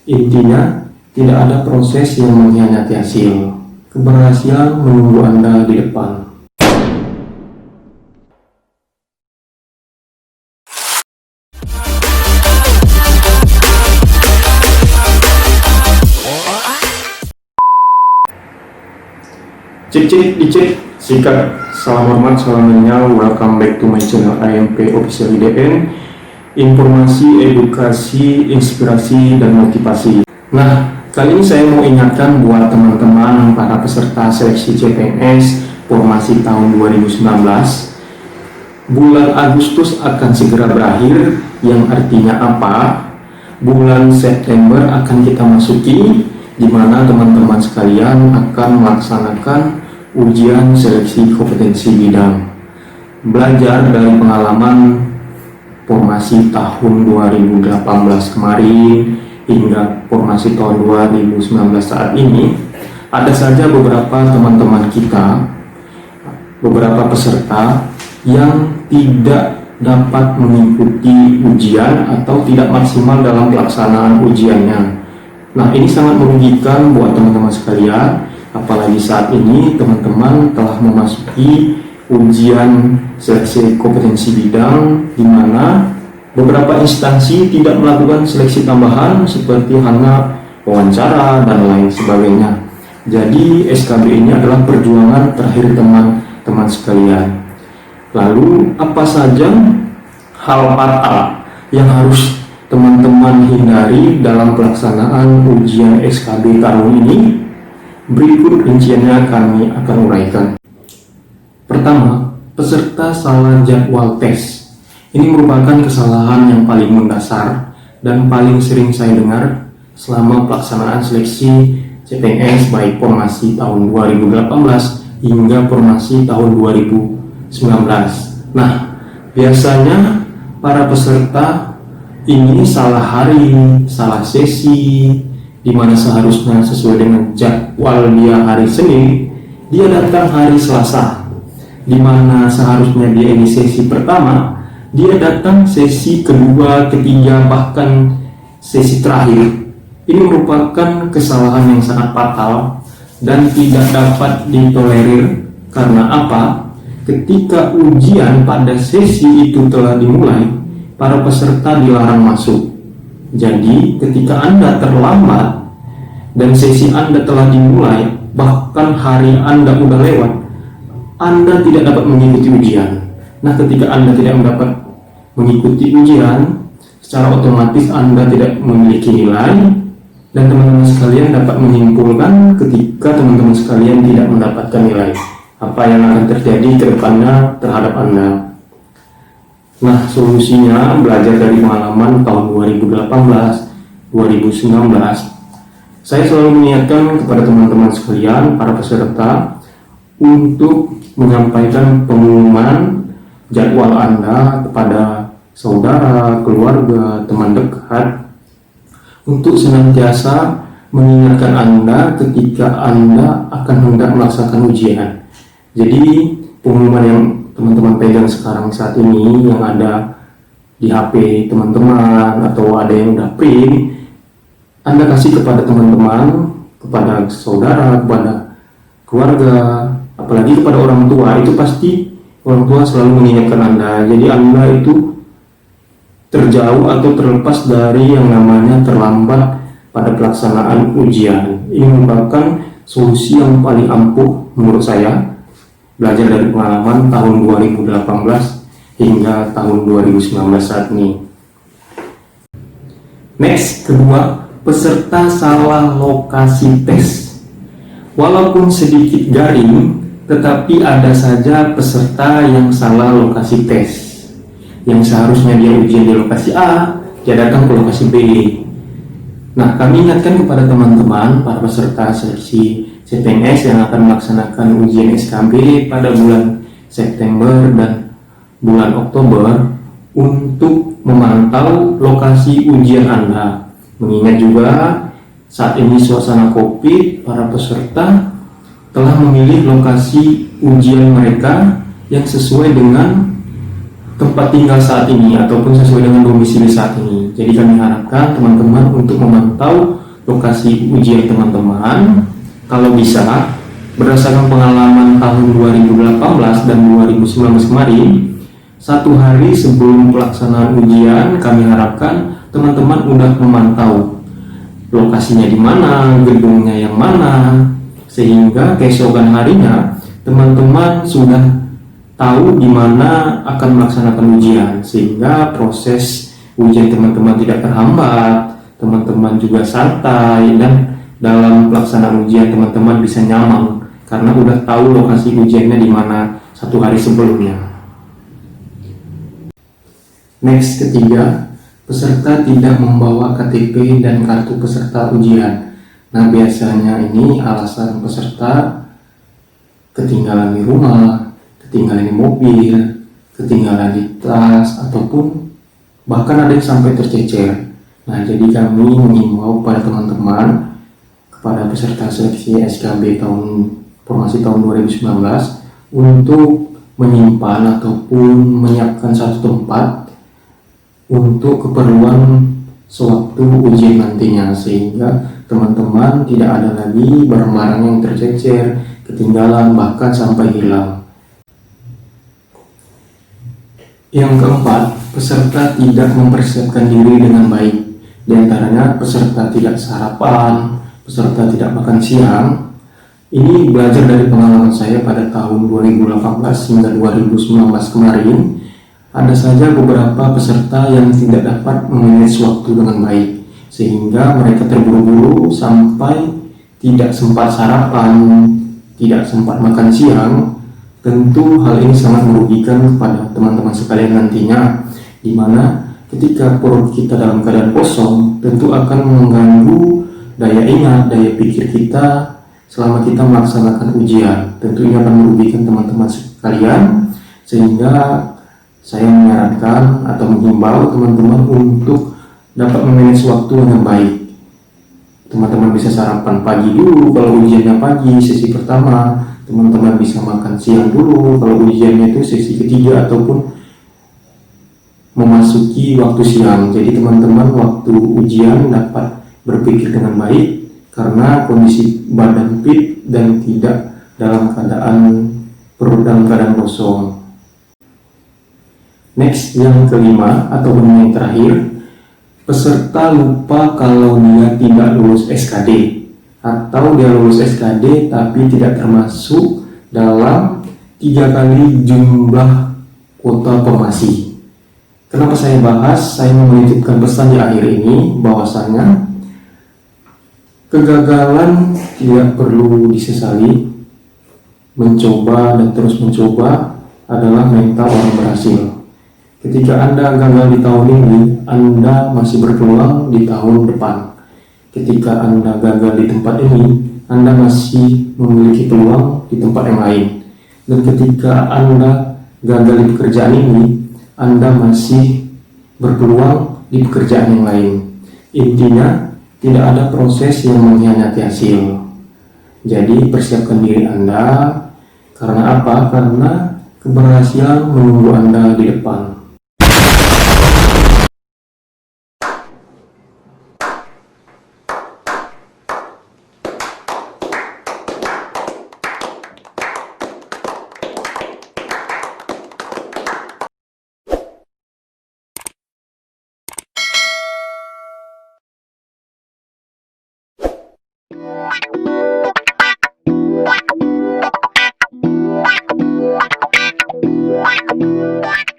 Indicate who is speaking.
Speaker 1: Intinya, tidak ada proses yang mengkhianati hasil. Keberhasilan menunggu Anda di depan. Dicek, sikat, salam hormat, salam mengenal, welcome back to my channel AMP Official IDN. Informasi, edukasi, inspirasi, dan motivasi. Nah, kali ini saya mau ingatkan buat teman-teman para peserta seleksi CPNS formasi tahun 2019. Bulan Agustus akan segera berakhir, yang artinya apa? Bulan September akan kita masuki, di mana teman-teman sekalian akan melaksanakan ujian seleksi kompetensi bidang. Belajar dari pengalaman formasi tahun 2018 kemarin hingga formasi tahun 2019 saat ini, ada saja beberapa teman-teman kita, beberapa peserta yang tidak dapat mengikuti ujian atau tidak maksimal dalam pelaksanaan ujiannya. Nah, ini sangat merugikan buat teman-teman sekalian, apalagi saat ini teman-teman telah memasuki ujian seleksi kompetensi bidang, di mana beberapa instansi tidak melakukan seleksi tambahan seperti hanya wawancara dan lain sebagainya. Jadi SKB ini adalah perjuangan terakhir teman-teman sekalian. Lalu apa saja hal fatal yang harus teman-teman hindari dalam pelaksanaan ujian SKB tahun ini? Berikut rinciannya kami akan uraikan. Pertama, peserta salah jadwal tes. Ini merupakan kesalahan yang paling mendasar dan paling sering saya dengar selama pelaksanaan seleksi CPNS baik formasi tahun 2018 hingga formasi tahun 2019. Nah, biasanya para peserta ini salah hari, salah sesi, di mana seharusnya sesuai dengan jadwal dia hari Senin, dia datang hari Selasa, di mana seharusnya dia ini sesi pertama, dia datang sesi kedua, ketiga, bahkan sesi terakhir. Ini merupakan kesalahan yang sangat fatal dan tidak dapat ditolerir. Karena apa? Ketika ujian pada sesi itu telah dimulai, para peserta dilarang masuk. Jadi ketika Anda terlambat dan sesi Anda telah dimulai, bahkan hari Anda udah lewat, Anda tidak dapat mengikuti ujian. Nah, ketika Anda tidak dapat mengikuti ujian, secara otomatis Anda tidak memiliki nilai, dan teman-teman sekalian dapat menyimpulkan ketika teman-teman sekalian tidak mendapatkan nilai, apa yang akan terjadi ke depannya terhadap Anda. Nah, solusinya belajar dari pengalaman tahun 2018, 2019. Saya selalu mengingatkan kepada teman-teman sekalian, para peserta, untuk menyampaikan pengumuman jadwal Anda kepada saudara, keluarga, teman dekat, untuk senantiasa mengingatkan Anda ketika Anda akan hendak melaksanakan ujian. Jadi, pengumuman yang teman-teman pegang sekarang saat ini, yang ada di HP teman-teman atau ada yang udah print, Anda kasih kepada teman-teman, kepada saudara, kepada keluarga, apalagi kepada orang tua. Itu pasti orang tua selalu mengingatkan Anda. Jadi Anda itu terjauh atau terlepas dari yang namanya terlambat pada pelaksanaan ujian. Ini merupakan solusi yang paling ampuh menurut saya, belajar dari pengalaman tahun 2018 hingga tahun 2019 saat ini. Next, kedua, peserta salah lokasi tes. Walaupun sedikit garing, tetapi ada saja peserta yang salah lokasi tes. Yang seharusnya dia ujian di lokasi A, dia datang ke lokasi B. Nah, kami ingatkan kepada teman-teman, para peserta seleksi CPNS yang akan melaksanakan ujian SKB pada bulan September dan bulan Oktober, untuk memantau lokasi ujian Anda. Mengingat juga saat ini suasana COVID, para peserta telah memilih lokasi ujian mereka yang sesuai dengan tempat tinggal saat ini ataupun sesuai dengan domisili saat ini. Jadi kami harapkan teman-teman untuk memantau lokasi ujian teman-teman kalau bisa berdasarkan pengalaman tahun 2018 dan 2019 kemarin. Satu hari sebelum pelaksanaan ujian kami harapkan teman-teman sudah memantau lokasinya di mana, gedungnya yang mana, sehingga keesokan harinya teman-teman sudah tahu di mana akan melaksanakan ujian, sehingga proses ujian teman-teman tidak terhambat, teman-teman juga santai, dan dalam pelaksanaan ujian teman-teman bisa nyaman karena udah tahu lokasi ujiannya di mana satu hari sebelumnya. Next, ketiga, peserta tidak membawa KTP dan kartu peserta ujian. Nah, biasanya ini alasan peserta ketinggalan di rumah, ketinggalan di mobil, ketinggalan di tas, ataupun bahkan ada yang sampai tercecer. Nah, jadi kami mengimbau pada teman-teman, kepada peserta seleksi SKB formasi tahun 2019 untuk menyimpan ataupun menyiapkan satu tempat untuk keperluan sewaktu ujian nantinya, sehingga teman-teman tidak ada lagi barang-barang yang tercecer, ketinggalan, bahkan sampai hilang. Yang keempat, peserta tidak mempersiapkan diri dengan baik. Di antaranya peserta tidak sarapan, peserta tidak makan siang. Ini belajar dari pengalaman saya pada tahun 2018 hingga 2019 kemarin. Ada saja beberapa peserta yang tidak dapat memanage waktu dengan baik, sehingga mereka terburu-buru sampai tidak sempat sarapan, tidak sempat makan siang. Tentu hal ini sangat merugikan kepada teman-teman sekalian nantinya, di mana ketika perut kita dalam keadaan kosong, tentu akan mengganggu daya ingat, daya pikir kita selama kita melaksanakan ujian. Tentu ini akan merugikan teman-teman sekalian, sehingga saya menyarankan atau menghimbau teman-teman untuk dapat memanage waktu dengan baik. Teman-teman bisa sarapan pagi dulu kalau ujiannya pagi, sesi pertama. Teman-teman bisa makan siang dulu kalau ujiannya itu sesi ketiga ataupun memasuki waktu siang. Jadi teman-teman waktu ujian dapat berpikir dengan baik karena kondisi badan fit dan tidak dalam keadaan kosong. Next, yang kelima atau yang terakhir, peserta lupa kalau dia tidak lulus SKD, atau dia lulus SKD tapi tidak termasuk dalam 3 kali jumlah kuota formasi. Kenapa saya bahas? Saya menitipkan pesan di akhir ini bahwasanya kegagalan tidak perlu disesali, mencoba dan terus mencoba adalah mental orang berhasil. Ketika Anda gagal di tahun ini, Anda masih berpeluang di tahun depan. Ketika Anda gagal di tempat ini, Anda masih memiliki peluang di tempat yang lain. Dan ketika Anda gagal di pekerjaan ini, Anda masih berpeluang di pekerjaan yang lain. Intinya, tidak ada proses yang mengkhianati hasil. Jadi persiapkan diri Anda. Karena apa? Karena keberhasilan menunggu Anda di depan.
Speaker 2: What?